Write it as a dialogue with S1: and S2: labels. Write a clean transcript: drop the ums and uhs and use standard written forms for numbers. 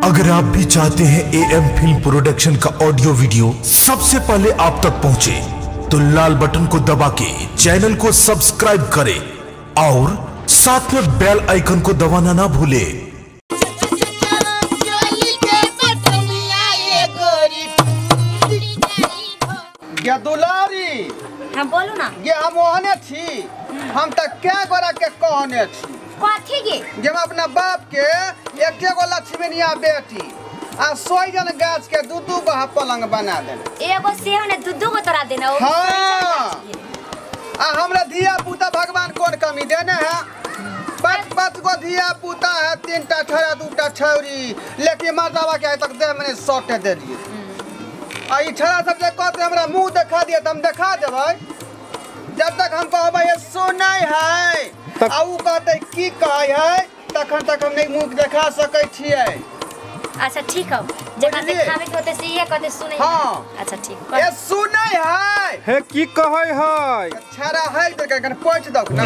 S1: अगर आप भी चाहते हैं AM फिल्म प्रोडक्शन का ऑडियो वीडियो सबसे पहले आप तक पहुंचे, तो लाल बटन को दबा के चैनल को सब्सक्राइब करें और साथ में बेल आइकन को दबाना ना भूले।
S2: क्या दुलारी?
S3: हम बोलू ना
S2: ये हम ओहने थी, हम तक क्या गोरा के कहने थी
S3: कथी के
S2: जे हम अपना बाप के एके गो लक्ष्मीनिया बेटी आ 100 जन गाछ के दू गो पलंग बना देने।
S3: एगो से हमने दू गो तोरा देना हो।
S2: हाँ। आ हमरा धिया पुता भगवान कौन कमी देने हैं? 5 गो धिया पुता है, 3टा छोरा 2टा छौरी, लेकिन मर्दावा के तक दे मैंने 100 दे दिए। आ ई छोरा सब जे कहते हमरा मुंह दिखा दिए त हम दिखा देबै। जब तक हम कहबै ये सुनै है आ उ कहते की कहै है तखन तक हम नहीं मुंह दिखा सकै छियै।
S3: अच्छा ठीक है, जेना दिखावे के होते से ये कहते सुनै।
S2: हाँ।
S3: अच्छा ठीक
S2: ये सुनै है
S4: हे की कहै है
S2: छरा है त कन पोछ दक ना।